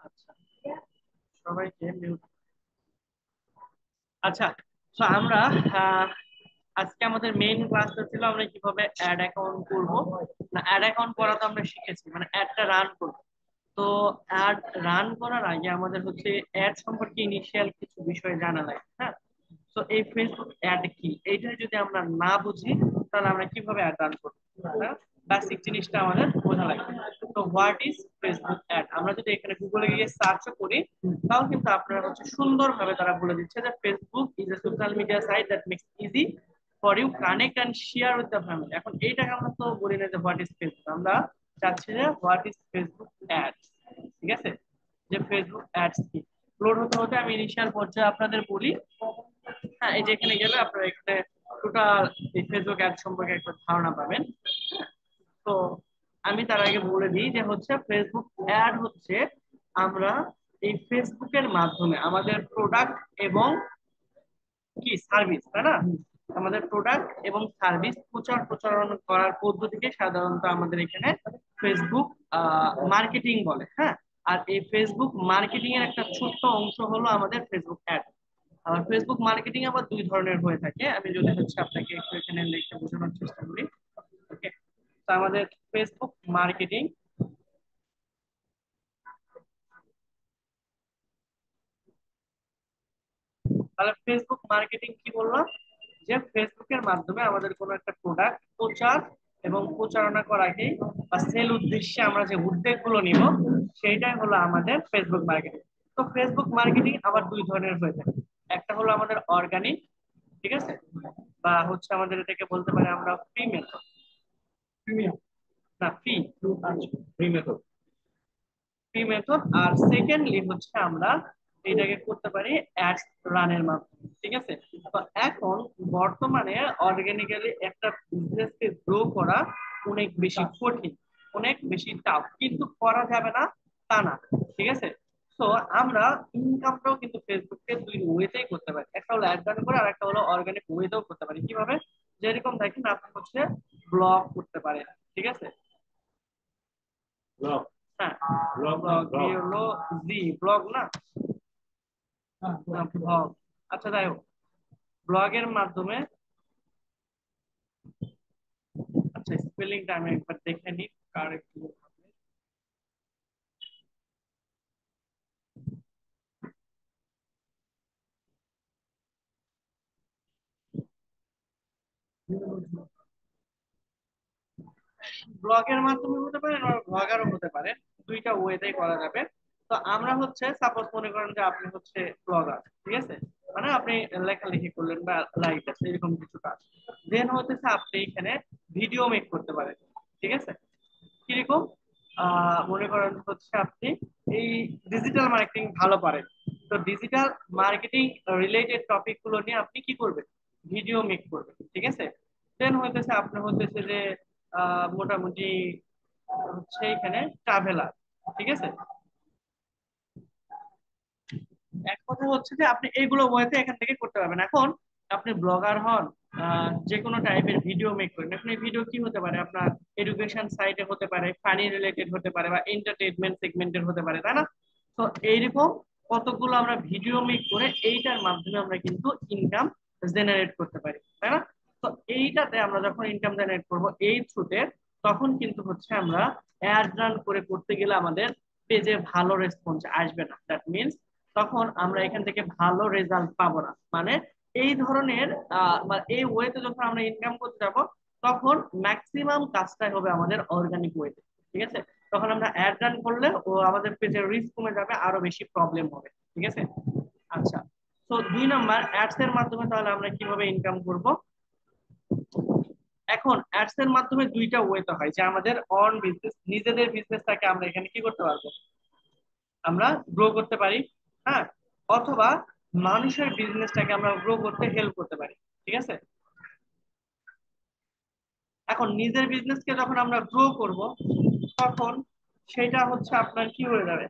আচ্ছা, সবাইকে mute। আচ্ছা, তো আমরা আহ, আজকে আমাদের মেইন ক্লাসটা ছিল আমরা কিভাবে অ্যাড অ্যাকাউন্ট করব। না, অ্যাড অ্যাকাউন্ট করা তো আমরা শিখেছি, মানে অ্যাডটা রান করব। তো অ্যাড রান করার আগে আমাদের হচ্ছে অ্যাড সম্পর্কে ইনিশিয়াল কিছু বিষয় জানা লাগে, হ্যাঁ। তো এই ফেসবুক অ্যাড কি, এইটা যদি আমরা না বুঝি তাহলে আমরা কিভাবে অ্যাড রান করবো, বেসিক জিনিসটা আমাদের বোঝা লাগবে। তো হোয়াট ইজ ফেসবুক অ্যাড, আমরা যদি এখানে গুগলে গিয়ে সার্চ করি তাও কিন্তু আপনারা হচ্ছে সুন্দরভাবে তারা বলে দিচ্ছে যে Facebook is a social media site that makes easy for you connect and share with the family. এখন এইটাকে আমরা তো বলি না যে হোয়াট ইজ ফেসবুক, আমরা চাচ্ছি যে হোয়াট ইজ ফেসবুক অ্যাডস। ঠিক আছে, যে ফেসবুক অ্যাডস কি। লোড হতে হতে আমি ইনিশিয়াল পর্যায়ে আপনাদের বলি। হ্যাঁ, এই যে এখানে গেলে আপনারা এখানে টোটাল এই ফেসবুক অ্যাড সম্পর্কে একটা ধারণা পাবেন। তো আমি তার আগে বলে দিই যে হচ্ছে ফেসবুক অ্যাড হচ্ছে আমরা এই ফেসবুকের মাধ্যমে আমাদের প্রোডাক্ট এবং কি সার্ভিস, তাই না, আমাদের প্রোডাক্ট এবং সার্ভিস প্রচার প্রচারণা করার পদ্ধতিকে সাধারণত আমাদের এখানে ফেসবুক মার্কেটিং বলে, হ্যাঁ। আর এই ফেসবুক মার্কেটিং এর একটা ছোট্ট অংশ হলো আমাদের ফেসবুক অ্যাড। আর ফেসবুক মার্কেটিং আবার দুই ধরনের হয়ে থাকে, আমি যদি হচ্ছে আপনাকে একটু এখানে লিখে বোঝানোর চেষ্টা করি। ওকে, তো আমাদের ফেসবুক মার্কেটিং, তাহলে ফেসবুক মার্কেটিং কি বললাম, যে ফেসবুকের মাধ্যমে আমাদের কোনো একটা প্রোডাক্ট প্রচার এবং প্রচারণা করাকে বা সেল উদ্দেশ্যে আমরা যে উদ্যোগগুলো নিব সেইটাই হলো আমাদের ফেসবুক মার্কেটিং। তো ফেসবুক মার্কেটিং আবার দুই ধরনের হয়ে থাকে, একটা হলো আমাদের অর্গানিক, ঠিক আছে, বা হচ্ছে আমাদের এটাকে বলতে পারি আমরা ফ্রি মেথড, না free, free method, free method. আর সেকেন্ডলি হচ্ছে আমরা এটাকে করতে পারি অ্যাডস রানের মাধ্যমে, ঠিক আছে। তো এখন বর্তমানে অর্গানিক্যালি একটা বিজনেসকে গ্রো করা অনেক বেশি কঠিন, অনেক বেশি টাফ, কিন্তু করা যাবে না তা না, ঠিক আছে। তো আমরা ইনকামটাও কিন্তু ফেসবুকে দুই ওয়েতেই করতে পারি, একটা হলো অ্যাড রান করে আর একটা হলো অর্গানিক ওয়েতেও করতে পারি। কিভাবে, যেরকম দেখেন আপনি হচ্ছে ব্লগ করতে পারেন, ঠিক আছে। ব্লগ, হ্যাঁ, ব্লগ হলো জি ব্লগ না, ব্লগ। আচ্ছা যাই হোক, ব্লগের মাধ্যমে, আচ্ছা স্পেলিংটা আমি একবার দেখে নিই কারেক্ট। ব্লগের মাধ্যমে হতে পারে আর ব্লগারও হতে পারে, দুইটা ওয়েতেই করা যাবে। তো আমরা হচ্ছে সাপোজ মনে করেন যে আপনি হচ্ছে ব্লগার, ঠিক আছে, মানে আপনি লেখালেখি করলেন বা লাইভ আছে এরকম কিছু কাজ, দেন হতেছে আপনি এখানে ভিডিও মেক করতে পারেন, ঠিক আছে। কিরকম, মনে করেন হচ্ছে আপনি এই ডিজিটাল মার্কেটিং ভালো পারেন, তো ডিজিটাল মার্কেটিং রিলেটেড টপিক গুলো নিয়ে আপনি কি করবেন, ভিডিও মেক করবেন, ঠিক আছে। দেন হইতেছে আপনি হইতেছে যে মোটামুটি হচ্ছে এখানে ট্রাভেলার, ঠিক আছে। এক কথা হচ্ছে যে আপনি এইগুলো ওয়েতে এখান থেকে করতে পারবেন। এখন আপনি ব্লগার হন, যে কোনো টাইপের ভিডিও মেক করেন, এখন এই ভিডিও কি হতে পারে, আপনার এডুকেশন সাইটে হতে পারে, ফানি রিলেটেড হতে পারে, বা এন্টারটেইনমেন্ট সেগমেন্টের হতে পারে, তাই না। তো এইরকম কতগুলো আমরা ভিডিও মেক করে এইটার মাধ্যমে আমরা কিন্তু ইনকাম জেনারেট করতে পারি, তাই না। তো এইটাতে আমরা যখন ইনকাম জেনারেট করবো এই থ্রুতে, তখন কিন্তু হচ্ছে আমরা অ্যাড রান করে করতে গেলে আমাদের পেজে ভালো রেসপন্স আসবে না, দ্যাট মিনস তখন আমরা এখান থেকে ভালো রেজাল্ট পাবো না। মানে এই ধরনের বা এই ওয়েতে যখন আমরা ইনকাম করতে যাব, তখন ম্যাক্সিমাম কাজটাই হবে আমাদের অর্গানিক ওয়েতে, ঠিক আছে। তখন আমরা অ্যাড রান করলে ও আমাদের পেজের রিচ কমে যাবে, আরো বেশি প্রবলেম হবে, ঠিক আছে। আচ্ছা, তো দুই নাম্বার অ্যাডস এর মাধ্যমে তাহলে আমরা কিভাবে ইনকাম করব। এখন অ্যাডস এর মাধ্যমে দুইটা ওয়েতে হয়, যে আমাদের অন বিজনেস, নিজেদের বিজনেসটাকে আমরা এখানে কি করতে পারবো, আমরা গ্রো করতে পারি, হ্যাঁ, অথবা মানুষের বিজনেসটাকে আমরা গ্রো করতে হেল্প করতে পারি, ঠিক আছে। এখন নিজের বিজনেসকে যখন আমরা গ্রো করব, তখন সেটা হচ্ছে আপনার কি হয়ে যাবে,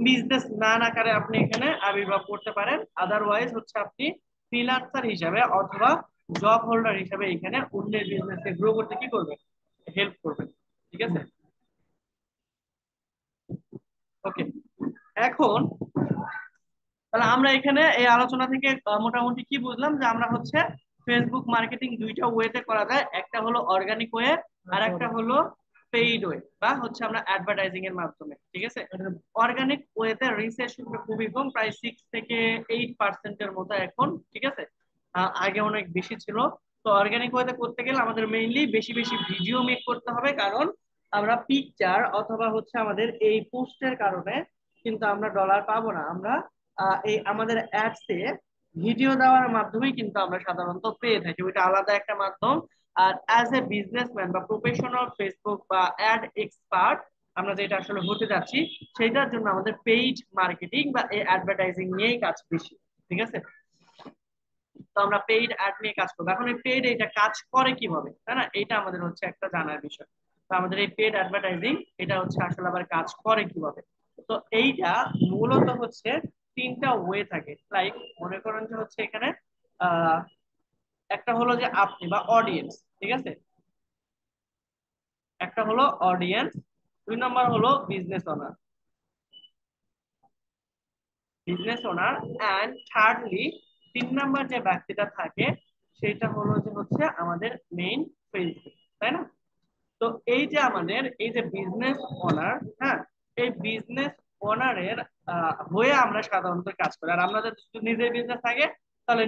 বিজনেস ম্যান আকারে আপনি এখানে আবির্ভাব করতে পারেন, আদারওয়াইজ হচ্ছে আপনি ফ্রিল্যান্সার হিসাবে অথবা জব হোল্ডার হিসাবে এখানে অন্যের বিজনেসকে গ্রো করতে কি করবেন, হেল্প করবেন, ঠিক এখন তাহলে আমরা এখানে এই আলোচনা থেকে মোটামুটি কি বুঝলাম, যে আমরা হচ্ছে ফেসবুক মার্কেটিং দুইটা ওয়েতে করা যায়, একটা হলো অর্গানিক ওয়ে আর একটা হলো পেইড ওয়ে বা হচ্ছে আমরা অ্যাডভার্টাইজিং এর মাধ্যমে, ঠিক আছে। অর্গানিক ওয়েতে রিসার্চ খুবই কম, প্রায় 6 থেকে 8% মতো এখন, ঠিক আছে। আগে অনেক বেশি ছিল। তো অর্গানিক ওয়েতে করতে গেলে আমাদের মেইনলি বেশি বেশি ভিডিও মেক করতে হবে, কারণ আমরা পিকচার অথবা হচ্ছে আমাদের এই পোস্টের কারণে কিন্তু আমরা ডলার পাবো না। আমরা এই আমাদের অ্যাডসে ভিডিও দেওয়ার মাধ্যমেই কিন্তু আমরা সাধারণত পেয়ে থাকি, ওইটা আলাদা একটা মাধ্যম। আর অ্যাজ এ বিজনেসম্যান বা প্রফেশনাল ফেসবুক বা অ্যাড এক্সপার্ট আমরা যেটা আসলে হতে যাচ্ছি, সেটার জন্য আমাদের পেইড মার্কেটিং বা এই অ্যাডভার্টাইজিং নিয়েই কাজ বেশি, ঠিক আছে। তো আমরা পেইড অ্যাড নিয়ে কাজ করবো। এখন এই পেইড এটা কাজ করে কিভাবে, তাই না, এটা আমাদের হচ্ছে একটা জানার বিষয়। তো আমাদের এই পেইড অ্যাডভার্টাইজিং এটা হচ্ছে আসলে আবার কাজ করে কিভাবে। তো এইটা মূলত হচ্ছে তিনটা ওয়ে থাকে, লাইক মনে করেন যে হচ্ছে এখানে আহ একটা হলো যে আপনি বা অডিয়েন্স, ঠিক আছে, একটা হলো অডিয়েন্স, 2 নম্বর হলো বিজনেস ওনার, অ্যান্ড থার্ডলি 3 নম্বর যে ব্যক্তিটা থাকে সেটা হলো যে হচ্ছে আমাদের মেইন ফেসবুক, তাই না। তো এই যে আমাদের এই যে বিজনেস ওনার, হ্যাঁ, এই বিজনেস ওনারের হয়ে আমরা সাধারণত কাজ করি। আর আমাদের যদি নিজের বিজনেস থাকে তাহলে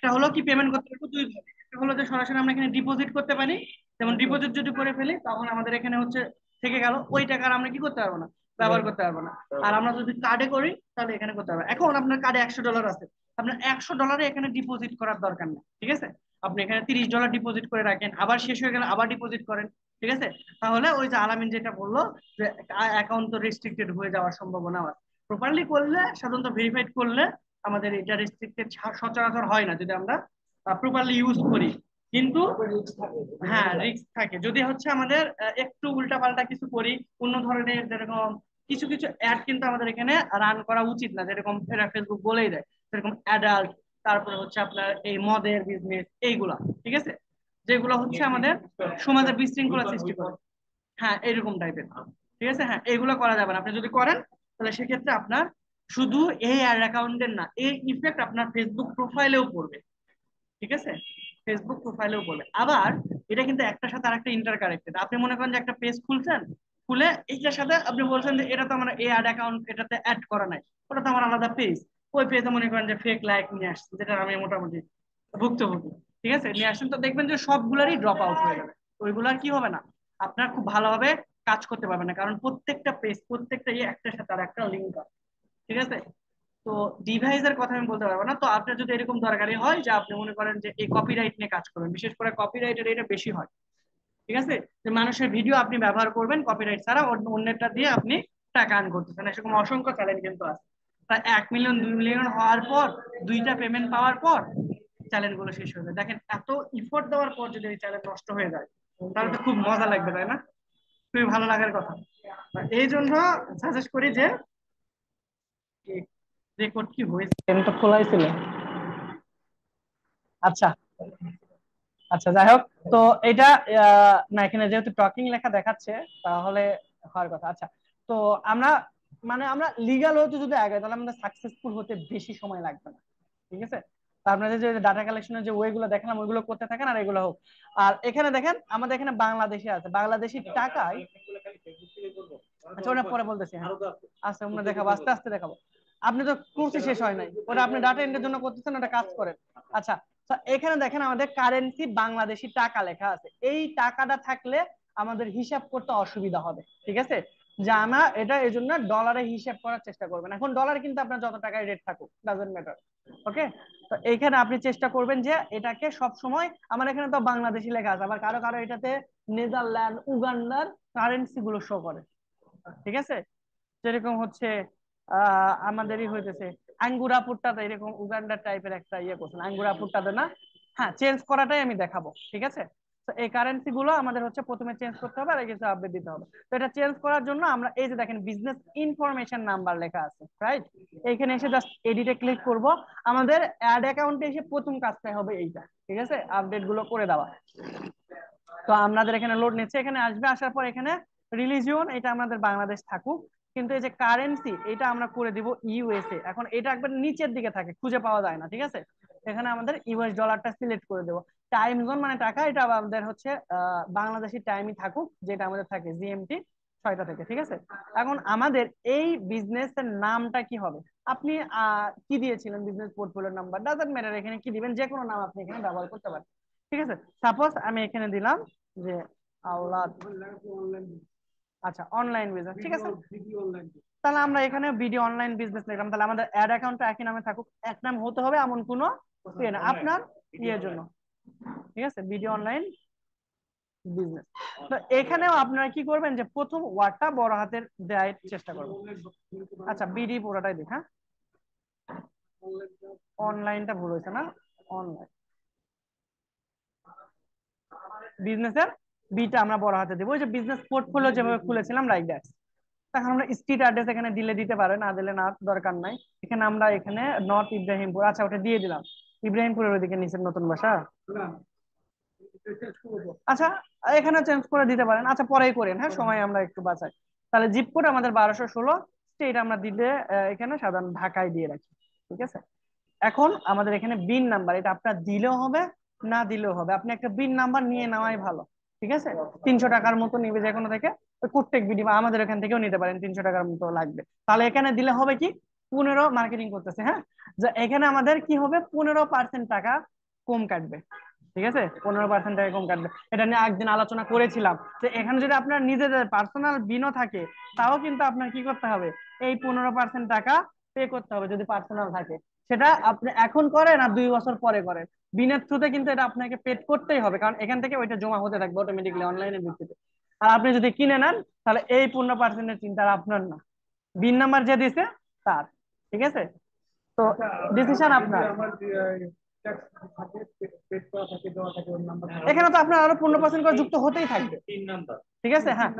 একটা হলো কি পেমেন্ট করতে পারবো দুই ভাবে, একটা হলো যে সরাসরি আমরা এখানে ডিপোজিট করতে পারি, যেমন ডিপোজিট যদি করে ফেলি তখন আমাদের এখানে হচ্ছে থেকে গেল ওই টাকা আর আমরা কি করতে পারবো না, ব্যবহার করতে পারবো না। আর আমরা যদি কার্ডে করি তাহলে এখানে করতে পারবো। এখন আপনার কার্ডে $100 আছে, আপনার $100 এখানে ডিপোজিট করার দরকার নেই, ঠিক আছে? আপনি এখানে $30 ডিপোজিট করে রাখেন, আবার শেষ হয়ে গেলে আবার ডিপোজিট করেন, ঠিক আছে? তাহলে ওই যে আলামিন যেটা বললো যে অ্যাকাউন্ট তো রেস্ট্রিক্টেড হয়ে যাওয়ার সম্ভাবনা আছে। প্রপারলি করলে, সাধারণত ভেরিফাইড করলে আমাদের এটা রেস্ট্রিক্টেড সচরাচর হয় না যদি আমরা প্রপারলি ইউজ করি। কিন্তু হ্যাঁ রিস্ক থাকে যদি হচ্ছে আমাদের একটু উল্টাপাল্টা কিছু করি, অন্য ধরনের যেরকম কিছু কিছু অ্যাড কিন্তু আমাদের এখানে রান করা উচিত না, যেরকম ফেসবুক বলেই দেয়, যেরকম অ্যাডাল্ট, তারপরে হচ্ছে আপনার এই মদের বিজনেস এইগুলা, ঠিক আছে, যেগুলো হচ্ছে আমাদের সমাজে বিশৃঙ্খলা সৃষ্টি করে। হ্যাঁ এরকম টাইপের, ঠিক আছে, হ্যাঁ এগুলো করা যাবে না। আপনি যদি করেন তাহলে সেক্ষেত্রে আপনার শুধু এই অ্যাকাউন্টের না, এই ইফেক্ট আপনার ফেসবুক প্রোফাইলেও পড়বে, ঠিক আছে? ফেসবুক প্রোফাইলেও পড়বে। আবার এটা কিন্তু একটার সাথে আরেকটা ইন্টার কানেক্টেড। আপনি মনে করেন যে একটা পেজ খুলছেন, খুলে এইটার সাথে আপনি বলছেন যে এটা তো আমার এই অ্যাড অ্যাকাউন্ট, এটাতে অ্যাড করা নাই, ওটা তো আমার আলাদা পেজ। ওই পেজে মনে করেন যে ফেক লাইক নিয়ে আসছে, যেটা আমি মোটামুটি ভুক্তভোগী, ঠিক আছে, নিয়ে আসেন, তো দেখবেন যে সবগুলারই ড্রপ আউট হয়ে যাবে। ওইগুলার কি হবে না, আপনার খুব ভালোভাবে কাজ করতে পারবেন না, কারণ প্রত্যেকটা পেজ, প্রত্যেকটা ইয়ে একটার সাথে আর একটা লিঙ্ক আছে, ঠিক আছে? তো ডিভাইসের কথা আমি বলতে পারবো না। তো আপনার যদি এরকম দরকারি হয় যে আপনি মনে করেন যে এই কপিরাইট নিয়ে কাজ করবেন, বিশেষ করে কপিরাইটের এটা বেশি হয়, ঠিক আছে, যে মানুষের ভিডিও আপনি ব্যবহার করবেন কপিরাইট ছাড়া, অন্যটা দিয়ে আপনি টাকা আর্ন করতেছেন, এরকম অসংখ্য চ্যালেঞ্জ কিন্তু আছে। প্রায় 1 মিলিয়ন 2 মিলিয়ন হওয়ার পর, দুইটা পেমেন্ট পাওয়ার পর চ্যালেঞ্জ গুলো শেষ হয়ে যায়। দেখেন এত ইফোর্ট দেওয়ার পর যদি এই চ্যালেঞ্জ নষ্ট হয়ে যায় তাহলে তো খুব মজা লাগবে, তাই না? খুবই ভালো লাগার কথা। এই জন্য সাজেস্ট করি যে রেকর্ড কি হয়েছে, আমি তো খোলাই ছিল। আচ্ছা, আচ্ছা যাই হোক। তো এটা না, এখানে যেহেতু টকিং লেখা দেখাচ্ছে তাহলে হওয়ার কথা। আচ্ছা, তো আমরা মানে আমরা লিগ্যাল হতে যদি আগে, তাহলে আমাদের সাকসেসফুল হতে বেশি সময় লাগবে না, ঠিক আছে? তো আপনাদের যে ডাটা কালেকশনের যে ওয়ে গুলো দেখলাম ওইগুলো করতে থাকেন আর এগুলো হোক। আর এখানে দেখেন আমাদের এখানে বাংলাদেশে আছে, বাংলাদেশি টাকায়। আচ্ছা ওটা পরে বলতেছি, হ্যাঁ আচ্ছা আমরা দেখাবো, আস্তে আস্তে দেখাবো। আপনি তো কোর্সই শেষ হয় নাই, ওটা আপনি ডাটা এন্ট্রির জন্য করতেছেন, ওটা কাজ করেন। আচ্ছা, তো এখানে দেখেন আমাদের কারেন্সি বাংলাদেশি টাকা লেখা আছে, এই টাকাটা থাকলে আমাদের হিসাব করতে অসুবিধা হবে, ঠিক আছে? যে আমরা এটা এই জন্য ডলারে হিসাব করার চেষ্টা করবেন। এখন ডলার কিন্তু আপনার যত টাকায় রেট থাকুক ডাজন্ট ম্যাটার, ওকে? তো এইখানে আপনি চেষ্টা করবেন যে এটাকে সব সময়, আমার এখানে তো বাংলাদেশি লেখা আছে, আবার কারো কারো এটাতে নেদারল্যান্ড উগান্ডার কারেন্সি গুলো শো করে, ঠিক আছে? যেরকম হচ্ছে আমাদেরই হইতেছে আঙ্গুরা পুট্টাতে এরকম উগান্ডার টাইপের একটা ইয়ে করছেন, আঙ্গুরা পুট্টাতে না। হ্যাঁ চেঞ্জ করাটাই আমি দেখাবো, ঠিক আছে? তো এই কারেন্সি গুলো আমাদের হচ্ছে প্রথমে চেঞ্জ করতে হবে আর কিছু আপডেট দিতে হবে। তো এটা চেঞ্জ করার জন্য আমরা এই যে দেখেন বিজনেস ইনফরমেশন নাম্বার লেখা আছে, রাইট? এইখানে এসে জাস্ট এডিটে ক্লিক করব। আমাদের অ্যাড অ্যাকাউন্টে এসে প্রথম কাজটাই হবে এইটা, ঠিক আছে, আপডেট গুলো করে দেওয়া। তো আমাদের এখানে লোড নিচ্ছে, এখানে আসবে, আসার পর এখানে রিলিজিয়ন এটা আমাদের বাংলাদেশ থাকুক, কিন্তু এই যে কারেন্সি এটা আমরা করে দিব ইউএসএ। এখন এটা একবার নিচের দিকে থাকে, খুঁজে পাওয়া যায় না, ঠিক আছে? এখানে আমাদের ইউএস ডলারটা সিলেক্ট করে দেবো। টাইম জোন মানে টাকা, এটা আমাদের হচ্ছে বাংলাদেশি টাইমই থাকুক, যেটা আমাদের থাকে জিএমটি 6টা থেকে, ঠিক আছে? এখন আমাদের এই বিজনেস এর নামটা কি হবে? আপনি কি দিয়েছিলেন business portfolio number, doesn't matter, এখানে কি দিবেন, যে কোনো নাম আপনি এখানে ব্যবহার করতে পারেন, ঠিক আছে? সাপোজ আমি এখানে দিলাম যে আওলাদ, আচ্ছা অনলাইন বিজনেস, ঠিক আছে? তাহলে আমরা এখানে ভিডিও অনলাইন বিজনেস লিখলাম, তাহলে আমাদের অ্যাড অ্যাকাউন্টটা একই নামে থাকুক, এক নাম হতে হবে এমন কোনো ইয়ে না আপনার ইয়ের জন্য, ঠিক আছে? Video online business. তো এখানেও আপনারা কি করবেন যে প্রথম ওয়ার্ডটা বড় হাতের দেওয়ার চেষ্টা করবেন। আচ্ছা বিডি পুরোটাই দিই, হ্যাঁ অনলাইনটা ভুল হয়েছে না, অনলাইন বিজনেসের বিটা আমরা বড় হাতে দেবো, ওই যে বিজনেস পোর্টফোলিও যেভাবে খুলেছিলাম লাইক দ্যাট। এখন আমরা স্ট্রিট অ্যাড্রেস এখানে দিলে দিতে পারে, না দিলে না, দরকার নাই। এখানে আমরা এখানে নর্থ ইব্রাহিমপুর, আচ্ছা ওটা দিয়ে দিলাম, ইব্রাহিমপুরের ওইদিকে নিচের নতুন বাসা। আচ্ছা এখানে চেঞ্জ করে দিতে পারেন, আচ্ছা পরেই করেন, হ্যাঁ সময় আমরা একটু বাঁচাই। তাহলে জিপ কোড আমাদের 1216, স্টেট আমরা দিলে এখানে সাধারণ ঢাকায় দিয়ে রাখি, ঠিক আছে? এখন আমাদের এখানে বিন নাম্বার, এটা আপনার দিলেও হবে না দিলেও হবে, আপনি একটা বিন নাম্বার নিয়ে নেওয়াই ভালো, ঠিক আছে? 300 টাকার মতো নিবে যে কোনো থেকে, প্রত্যেক ভিডিও আমাদের এখান থেকেও নিতে পারেন, 300 টাকার মতো লাগবে। তাহলে এখানে দিলে হবে কি, মার্কেটিং করতেছে, হ্যাঁ, যে এখানে আমাদের কি হবে 15% টাকা কম কাটবে। ঠিক আছে, 15% টাকা কম কাটবে। এটা নিয়ে একদিন আলোচনা করেছিলাম যে এখানে যদি আপনার নিজেদের পার্সোনাল বিনও থাকে তাও কিন্তু আপনার কি করতে হবে, এই 15% টাকা পে করতে হবে যদি পার্সোনাল থাকে। সেটা আপনি এখন করেন আর 2 বছর পরে করেন, বিনের থ্রুতে কিন্তু এটা আপনাকে পেড করতেই হবে, কারণ এখান থেকে ওইটা জমা হতে থাকবে অটোমেটিকলি অনলাইনের ভিত্তিতে। আর আপনি যদি কিনে নেন তাহলে এই 15%-এর চিন্তা আর আপনার না, বিন নাম্বার যে দিছে তার। ঠিক আছে, তো ডিসিশন আপনার। এখানে তো আপনার আরো 15% করে যুক্ত হতেই থাকবে। ঠিক আছে, হ্যাঁ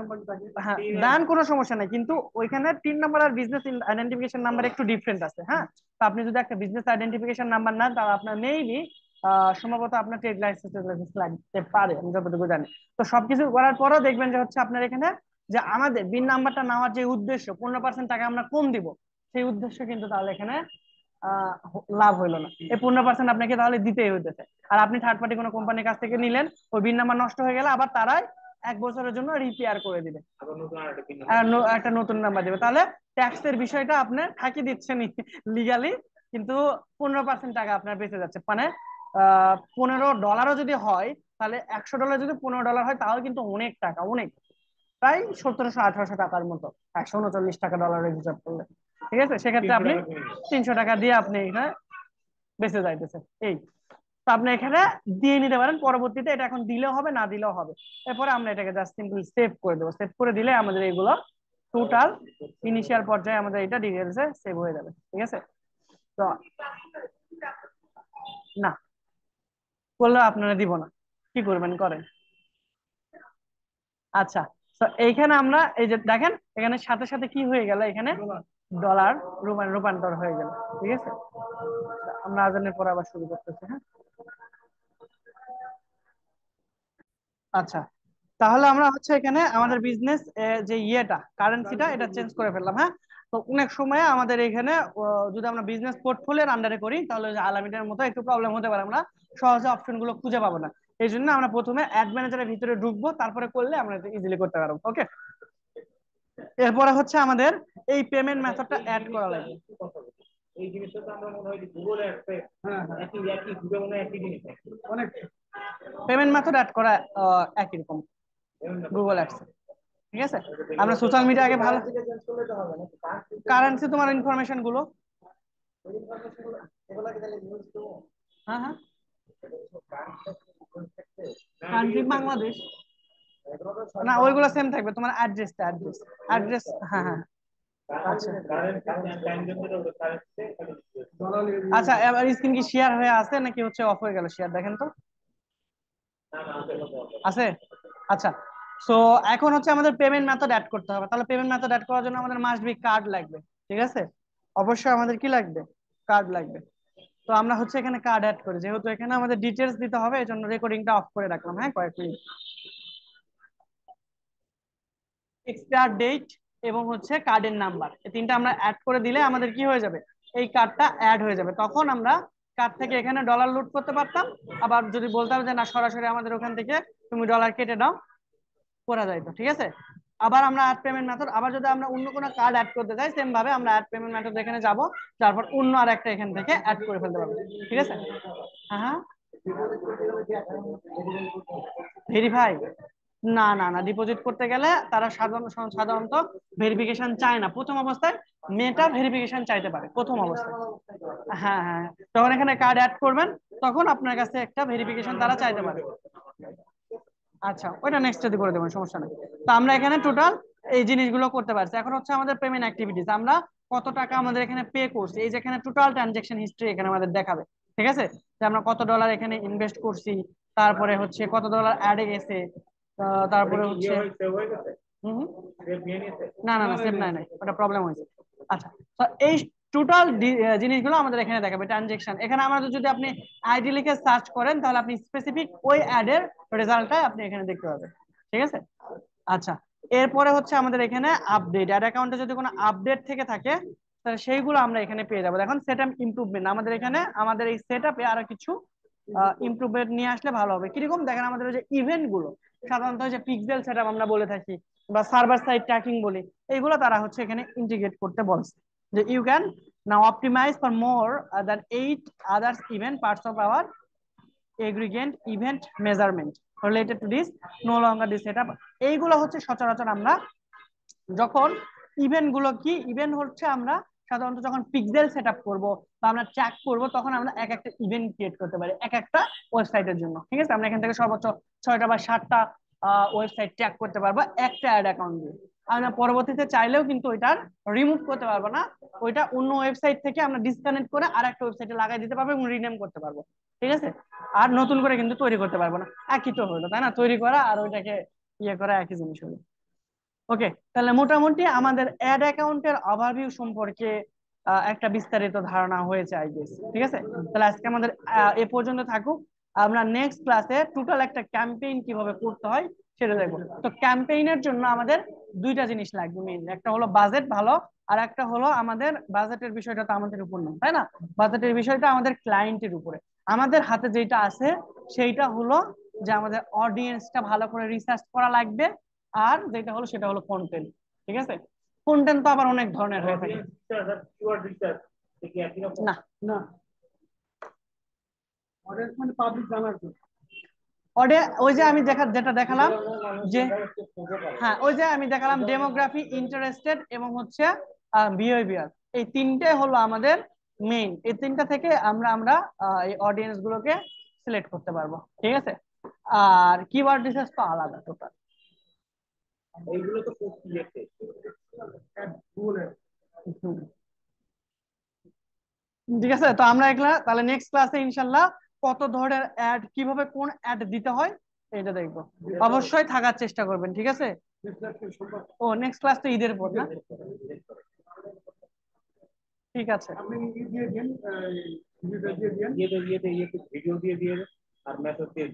হ্যাঁ, দেন কোনো সমস্যা নাই, কিন্তু ওইখানে 3 নাম্বার আর বিজনেস আইডেন্টিফিকেশন নাম্বার একটু ডিফারেন্ট আছে। হ্যাঁ, তো আপনি যদি একটা বিজনেস আইডেন্টিফিকেশন নাম্বার নেন তাহলে আপনার মেইবি সম্ভবত আপনার ট্রেড লাইসেন্স লাগতে পারে, আমি যতটুকু জানি। তো সবকিছু করার পরও দেখবেন যে হচ্ছে আপনার এখানে যে আমাদের বিন নাম্বারটা নেওয়ার যে উদ্দেশ্য 15% টাকা আমরা কম দিব, সেই উদ্দেশ্য কিন্তু তাহলে এখানে লাভ হইলো না। এই 15% আপনাকে তাহলে দিতেই হইতেছে। আর আপনি থার্ড পার্টি কোনো কোম্পানির কাছ থেকে নিলেন, ওই বিন নাম্বার নষ্ট হয়ে গেলে আবার তারাই 1 বছরের জন্য রিপেয়ার করে দিবে, একটা নতুন নাম্বার দিবে। তাহলে ট্যাক্সের বিষয়টা আপনার ফাঁকি দিচ্ছেন লিগালি, কিন্তু 15% টাকা আপনার বেঁচে যাচ্ছে। মানে $15 যদি হয়, তাহলে $100 যদি $15 হয় তাহলে কিন্তু অনেক টাকা, অনেক, প্রায় 1700-1800 টাকার মতো, 139 টাকা ডলারের হিসাব করলে। ঠিক আছে, সেক্ষেত্রে আপনি 300 টাকা দিয়ে আপনি এখানে বেঁচে যাইতেছে। এই তো আপনি এখানে দিয়ে নিতে পারেন, পরবর্তীতে এটা এখন দিলেও হবে না দিলেও হবে। এরপরে আমরা এটাকে জাস্ট সিম্পল সেভ করে দেবো, সেভ করে দিলে আমাদের এগুলো টোটাল ইনিশিয়াল পর্যায়ে আমাদের এটা ডিটেলসে সেভ হয়ে যাবে। ঠিক আছে, তো না করলে আপনারা দিব না, কি করবেন করেন। আচ্ছা, তো এইখানে আমরা এই যে দেখেন এখানে সাথে সাথে কি হয়ে গেল, এখানে ডলার রূপান্তর হয়ে গেল। ঠিক আছে, আমরা আজানের পর আবার শুরু করতেছি। হ্যাঁ, আচ্ছা, তাহলে আমরা হচ্ছে এখানে আমাদের বিজনেস যে ইয়েটা কারেন্সিটা এটা চেঞ্জ করে ফেললাম। হ্যাঁ, তো অনেক সময় আমাদের এখানে যদি আমরা বিজনেস পোর্টফোলিওর আন্ডারে করি তাহলে ওই যে আলামিনের মতো একটু প্রবলেম হতে পারে, আমরা সহজে অপশন গুলো খুঁজে পাবো না। এই জন্য আমরা প্রথমে অ্যাড ম্যানেজারের ভিতরে ঢুকবো, তারপরে করলে আমরা ইজিলি করতে পারবো। ওকে, এরপরে হচ্ছে আমাদের এই পেমেন্ট মেথডটা অ্যাড করা লাগবে। এই জিনিসটা তো আমরা মনে হয় গুগল অ্যাপে একই একই গুগল মনে একই জিনিস, অনেক পেমেন্ট মেথড অ্যাড করা একই রকম গুগল অ্যাপস। ঠিক আছে, আমরা সোশ্যাল মিডিয়া আগে ভালো, কারেন্সি তোমার ইনফরমেশন গুলো, হ্যাঁ হ্ঁ, কান্ট্রি বাংলাদেশ না, ওইগুলো সেম থাকবে, তোমার অ্যাড্রেস হ্যাঁ হ্যাঁ। আচ্ছা আচ্ছা, এবার স্ক্রিন কি শেয়ার হয়ে আছে নাকি হচ্ছে অফ হয়ে গেল শেয়ার, দেখেন তো আছে। আচ্ছা, সো এখন হচ্ছে আমাদের পেমেন্ট মেথড অ্যাড করতে হবে। তাহলে পেমেন্ট মেথড অ্যাড করার জন্য আমাদের মাস্ট বি কার্ড লাগবে। ঠিক আছে, অবশ্যই আমাদের কি লাগবে, কার্ড লাগবে। তো আমরা হচ্ছে এখানে কার্ড অ্যাড করি, যেহেতু এখানে আমাদের ডিটেলস দিতে হবে এই জন্য রেকর্ডিংটা অফ করে রাখলাম। হ্যাঁ, কয়েক মিনিট। এক্সপায়ার ডেট এবং হচ্ছে কার্ডের নাম্বার, এই তিনটা আমরা অ্যাড করে দিলে আমাদের কি হয়ে যাবে, এই কার্ডটা অ্যাড হয়ে যাবে। তখন আমরা কার্ড থেকে এখানে ডলার লুট করতে পারতাম, আবার যদি বলতাম যে না সরাসরি আমাদের ওখান থেকে তুমি ডলার কেটে দাও, করা যাইতো। ঠিক আছে, আবার আমরা অ্যাড পেমেন্ট মেথড, আবার যদি আমরা অন্য কোনো কার্ড অ্যাড করতে চাই সেম ভাবে আমরা অ্যাড পেমেন্ট মেথড এখানে যাব, তারপর অন্য আর একটা এখান থেকে অ্যাড করে ফেলতে পারবো। ঠিক আছে, হ্যাঁ হ্যাঁ, ভেরিফাই, না না না, ডিপোজিট করতে গেলে তারা সাধারণত ভেরিফিকেশন চায় না প্রথম অবস্থায়, মেটা ভেরিফিকেশন চাইতে পারে প্রথম অবস্থায়। হ্যাঁ হ্যাঁ, যখন এখানে কার্ড অ্যাড করবেন তখন আপনার কাছে একটা ভেরিফিকেশন তারা চাইতে পারে। আচ্ছা, ওইটা নেক্সট যদি করে দেবেন, সমস্যা নেই। তো আমরা এখানে টোটাল এই জিনিসগুলো করতে পারছি। এখন হচ্ছে আমাদের পেমেন্ট অ্যাক্টিভিটিস, আমরা কত টাকা আমাদের এখানে পে করছি, এই যে এখানে টোটাল ট্রানজাকশন হিস্ট্রি এখানে আমাদের দেখাবে। ঠিক আছে, যে আমরা কত ডলার এখানে ইনভেস্ট করছি, তারপরে হচ্ছে কত ডলার অ্যাডে গেছে, তারপরে হচ্ছে হুম হুম। না না না, সেভ নাই নাই, ওটা প্রবলেম হয়েছে। আচ্ছা, তো এই টোটাল জিনিসগুলো আমাদের এখানে দেখাবে ট্রানজেকশন। এখানে আমাদের যদি আপনি আইডি লিখে সার্চ করেন তাহলে আপনি স্পেসিফিক ওই অ্যাডের রেজাল্টটা আপনি এখানে দেখতে পাবেন। ঠিক আছে, আচ্ছা, এরপরে হচ্ছে আমাদের এখানে আপডেট, অ্যাড অ্যাকাউন্টে যদি কোনো আপডেট থেকে থাকে তাহলে সেইগুলো আমরা এখানে পেয়ে যাবো। এখন সেটআপ ইমপ্রুভমেন্ট, আমাদের এখানে আমাদের এই সেটআপে আরো কিছু ইমপ্রুভমেন্ট নিয়ে আসলে ভালো হবে। কিরকম দেখেন, আমাদের ওই যে ইভেন্ট গুলো সাধারণত যে পিক্সেল সেটআপ আমরা বলে থাকি বা সার্ভার সাইড ট্র্যাকিং বলি, এইগুলো তারা হচ্ছে এখানে ইন্টিগ্রেট করতে বলছে, যে you can Now optimize for more than 8 others event parts of our aggregate event measurement related to this no longer this setup. এইগুলো হচ্ছে সচরাচর আমরা যখন ইভেন্ট গুলো কি ইভেন্ট হচ্ছে আমরা সাধারণত যখন পিক্সেল সেটআপ করব বা আমরা ট্র্যাক করব তখন আমরা এক একটা ইভেন্ট ক্রিয়েট করতে পারি এক একটা ওয়েবসাইটের জন্য। ঠিক আছে, আমরা এখান থেকে সর্বোচ্চ 6টা বা 7টা ওয়েবসাইট ট্র্যাক করতে পারবো একটা অ্যাড অ্যাকাউন্ট দিয়ে। আমরা পরবর্তীতে চাইলেও কিন্তু ওইটার রিমুভ করতে পারবো না, ওইটা অন্য ওয়েবসাইট থেকে আমরা ডিসকানেক্ট করে আর একটা ওয়েবসাইটে লাগাই দিতে পারবো এবং রিনেম করতে পারবো। ঠিক আছে, আর নতুন করে কিন্তু তৈরি করতে পারবো না। একই তো হলো তাই না, তৈরি করা আর ওইটাকে ইয়ে করা একই জিনিস হলো। ওকে, তাহলে মোটামুটি আমাদের অ্যাড অ্যাকাউন্টের ওভারভিউ সম্পর্কে একটা বিস্তারিত ধারণা হয়েছে আই গেস। ঠিক আছে, তাহলে আজকে আমাদের এ পর্যন্ত থাকুক। আমরা নেক্সট ক্লাসে টোটাল একটা ক্যাম্পেইন কিভাবে করতে হয় সেটা দেখবো। তো ক্যাম্পেইনের জন্য আমাদের দুইটা জিনিস লাগবে মেইন, একটা হলো বাজেট ভালো, আর একটা হলো আমাদের বাজেটের বিষয়টা তো আমাদের উপর না, তাই না? বাজেটের বিষয়টা আমাদের ক্লায়েন্টের উপরে। আমাদের হাতে যেটা আছে সেইটা হলো যে আমাদের অডিয়েন্সটা ভালো করে রিসার্চ করা লাগবে, আর যেটা হলো সেটা হলো কন্টেন্ট। ঠিক আছে, কন্টেন্ট তো আবার অনেক ধরনের হয়ে থাকে। না না, অডিয়েন্স মানে পাবলিক জানার জন্য ওই যে আমি যেটা দেখালাম যে হ্যাঁ ওই যে আমি দেখালাম ডেমোগ্রাফি, ইন্টারেস্টেড এবং হচ্ছে বিহেভিয়ার, এই তিনটে হলো আমাদের মেইন। এই তিনটা থেকে আমরা আমরা এই অডিয়েন্স গুলোকে সিলেক্ট করতে পারবো। ঠিক আছে, আর কিওয়ার্ড রিসার্চ তো আলাদা টোটাল। এইগুলো তো ঠিক আছে, তো আমরা এগুলা তাহলে নেক্সট ক্লাসে ইনশাল্লাহ কত ধরনের অ্যাড, কিভাবে কোন অ্যাড দিতে হয় এটা দেখবো। অবশ্যই থাকার চেষ্টা করবেন। ঠিক আছে, ও নেক্সট ক্লাস তো ঈদের পর না? ঠিক আছে, আপনি দিয়ে দিন ভিডিও দিয়ে দিন, ভিডিও দিয়ে আর মেসেজ দিয়ে